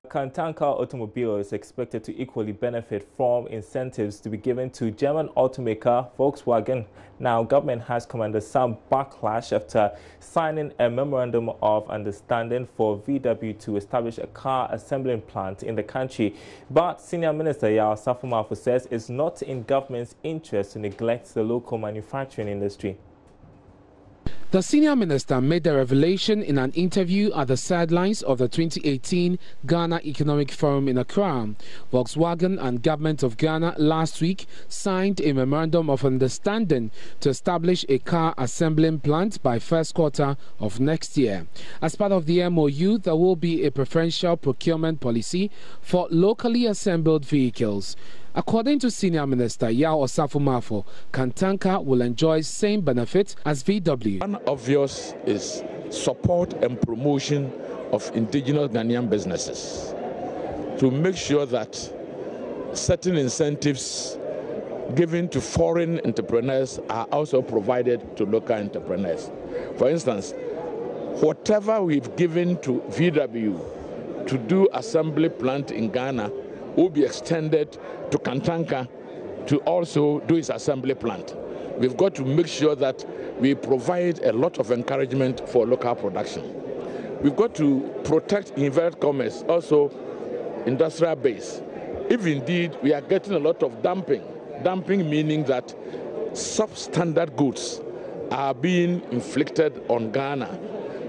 Kantanka automobile is expected to equally benefit from incentives to be given to German automaker Volkswagen. Now, government has commanded some backlash after signing a memorandum of understanding for VW to establish a car assembling plant in the country. But Senior Minister Yao Safumafo says it's not in government's interest to neglect the local manufacturing industry. The senior minister made the revelation in an interview at the sidelines of the 2018 Ghana Economic Forum in Accra. Volkswagen and Government of Ghana last week signed a memorandum of understanding to establish a car assembling plant by first quarter of next year. As part of the MOU, there will be a preferential procurement policy for locally assembled vehicles. According to Senior Minister Yao Osafo-Mafo, Kantanka will enjoy same benefits as VW. One obvious is support and promotion of indigenous Ghanaian businesses to make sure that certain incentives given to foreign entrepreneurs are also provided to local entrepreneurs. For instance, whatever we've given to VW to do assembly plant in Ghana will be extended to Kantanka to also do its assembly plant. We've got to make sure that we provide a lot of encouragement for local production. We've got to protect inverted commerce, also industrial base. If indeed we are getting a lot of dumping meaning that substandard goods are being inflicted on Ghana,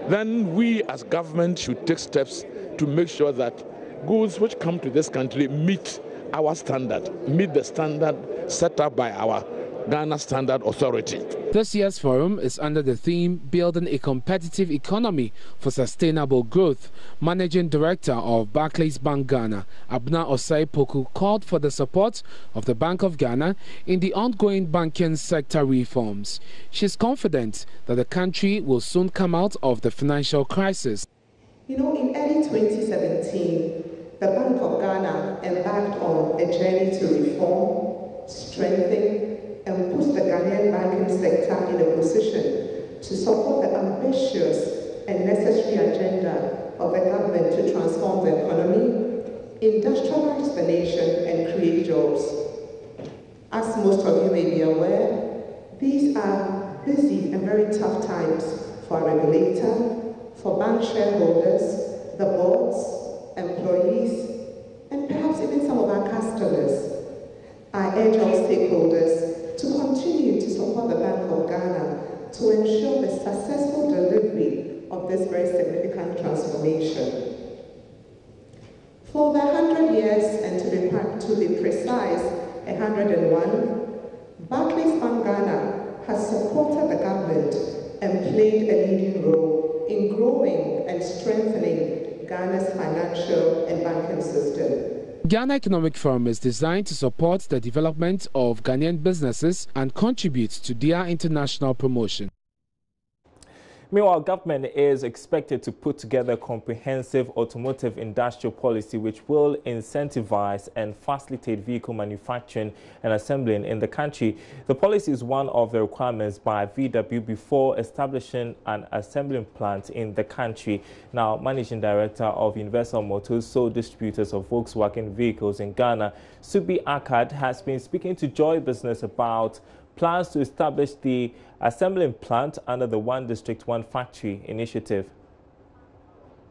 then we as government should take steps to make sure that goods which come to this country meet our standard, meet the standard set up by our Ghana Standard Authority. This year's forum is under the theme Building a Competitive Economy for Sustainable Growth. Managing Director of Barclays Bank Ghana, Abna Osai Poku, called for the support of the Bank of Ghana in the ongoing banking sector reforms. She is confident that the country will soon come out of the financial crisis. You know, in early 2017, the Bank of Ghana embarked on a journey to reform, strengthen, and put the Ghanaian banking sector in a position to support the ambitious and necessary agenda of the government to transform the economy, industrialize the nation, and create jobs. As most of you may be aware, these are busy and very tough times for our regulator, for bank shareholders, the boards, employees, and perhaps even some of our customers. I urge all stakeholders to continue to support the Bank of Ghana to ensure the successful delivery of this very significant transformation. For the 100 years, and to be precise, 101, Barclays Bank Ghana has supported the government and played a leading role in growing and strengthening Ghana's financial and banking system. Ghana Economic Forum is designed to support the development of Ghanaian businesses and contribute to their international promotion. Meanwhile, government is expected to put together a comprehensive automotive industrial policy which will incentivize and facilitate vehicle manufacturing and assembling in the country. The policy is one of the requirements by VW before establishing an assembling plant in the country. Now, Managing Director of Universal Motors, sole distributors of Volkswagen vehicles in Ghana, Subi Akkad, has been speaking to Joy Business about plans to establish the assembling plant under the One District, One Factory initiative.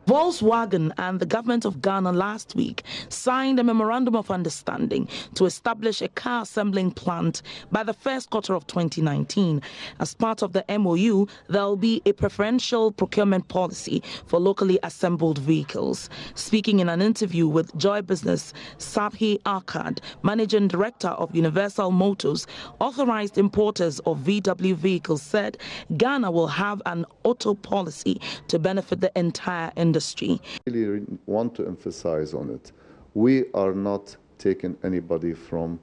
Volkswagen and the government of Ghana last week signed a memorandum of understanding to establish a car assembling plant by the first quarter of 2019. As part of the MOU, there will be a preferential procurement policy for locally assembled vehicles. Speaking in an interview with Joy Business, Subi Akkad, Managing Director of Universal Motors, authorized importers of VW vehicles, said Ghana will have an auto policy to benefit the entire industry. I really want to emphasize on it. We are not taking anybody from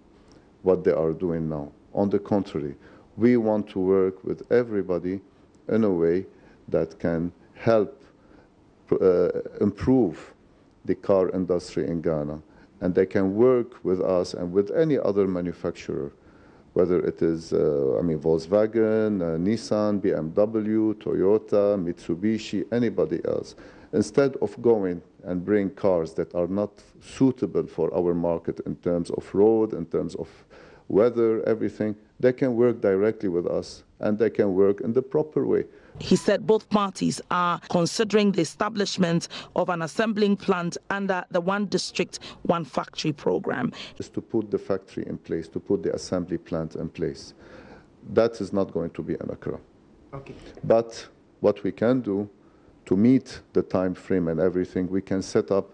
what they are doing now. On the contrary, we want to work with everybody in a way that can help improve the car industry in Ghana. And they can work with us and with any other manufacturer whether it is, Volkswagen, Nissan, BMW, Toyota, Mitsubishi, anybody else. Instead of going and bring cars that are not suitable for our market in terms of road, in terms of weather, everything, they can work directly with us and they can work in the proper way. He said both parties are considering the establishment of an assembling plant under the One District, One Factory program. Is to put the factory in place, to put the assembly plant in place. That is not going to be in Accra. Okay. But what we can do to meet the time frame and everything, we can set up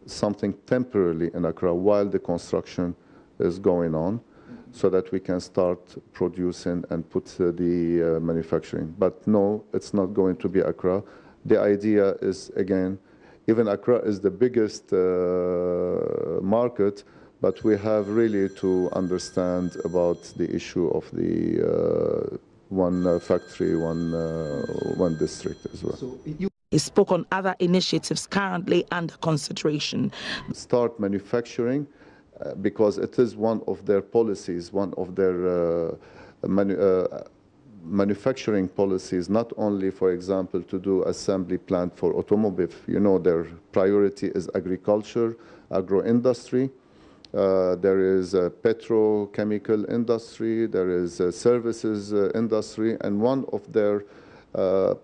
something temporarily in Accra while the construction is going on, so that we can start producing and put the manufacturing. But no, it's not going to be Accra. The idea is, again, even Accra is the biggest market, but we have really to understand about the issue of the one factory, one district as well. He spoke on other initiatives currently under consideration. Start manufacturing, because it is one of their policies, one of their manufacturing policies, not only, for example, to do assembly plant for automobile. You know, their priority is agriculture, agro-industry. There is a petrochemical industry, there is a services industry, and one of their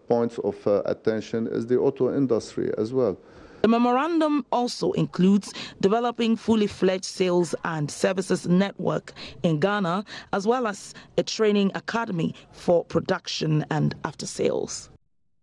points of attention is the auto industry as well. The memorandum also includes developing fully fledged sales and services network in Ghana, as well as a training academy for production and after sales.